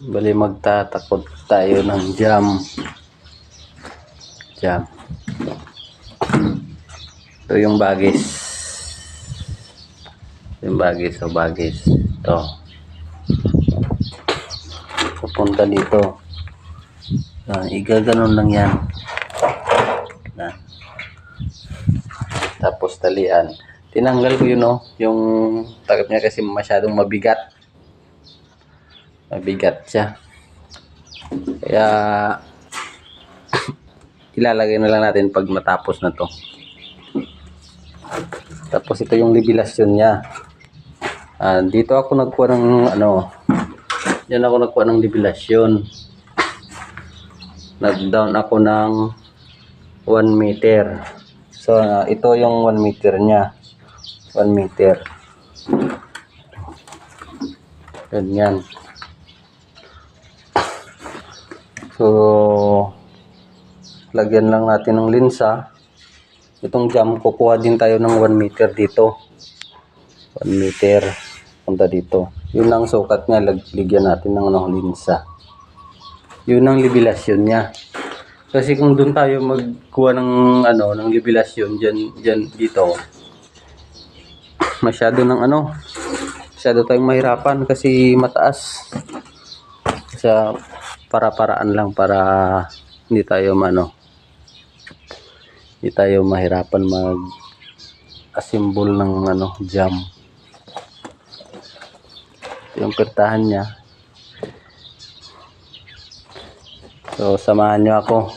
Bali magtatakot tayo ng jam. Ito yung bagis. Yung bagis o bagis. Ito. Pupunta dito. Igaganon lang yan. Tapos talian. Tinanggal ko yun, yung takip niya kasi masyadong mabigat. Mabigat siya. Kaya ilalagay na lang natin pag matapos na to. Tapos ito yung libilasyon niya. Dito ako nagkuha ng yan ako nagkuha ng libilasyon. Nag-down ako ng 1 meter. So ito yung 1 meter niya. 1 meter. Ganyan. So lagyan lang natin ng linsa. Itong jam, kukuha din tayo ng 1 meter dito. 1 meter punta dito. Yun ang sukat niya, lagyan natin ng linsa. Yun ang libilasyon niya. Kasi kung doon tayo magkuha ng ng libilasyon diyan dito, masyado tayong mahirapan kasi mataas. Sa para-paraan lang para hindi tayo mahirapan mag-assemble ng jam. Yung pertahan niya. So samahan niyo ako.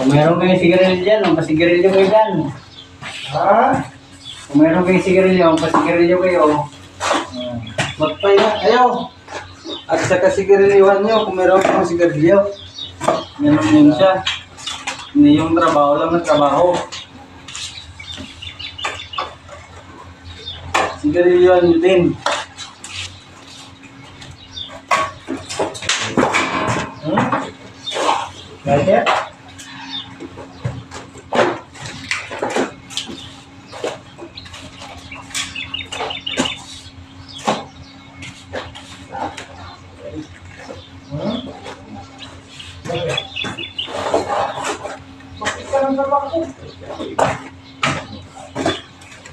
Kung meron kayong sigarilyo dyan, magpasigarilyo kayo dyan. Ha? Kung meron kayong sigarilyo, magpasigarilyo kayo. Magpay na kayo. At sa kasigarilyuhan nyo, kung meron kang sigarilyo. Meron yun siya. Hindi yung trabaho lang ng trabaho. Sigarilyohan nyo din. Gaya?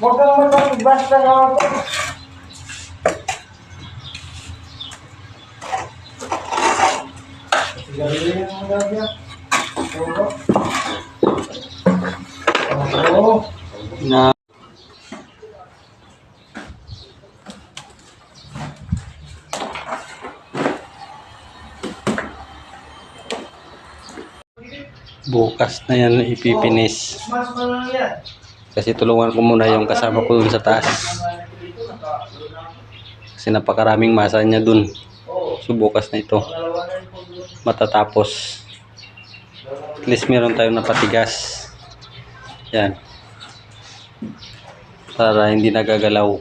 Huwag kang matang-basta na ako. Sigarilyo yung mga gagya. Oo. Na bukas na yan ipipinis. Mas malang yan. Kasi tulungan ko muna yung kasama ko dun sa taas. Kasi napakaraming masa niya dun. So bukas na ito matatapos. At least meron tayong napatigas. Yan. Para hindi nagagalaw.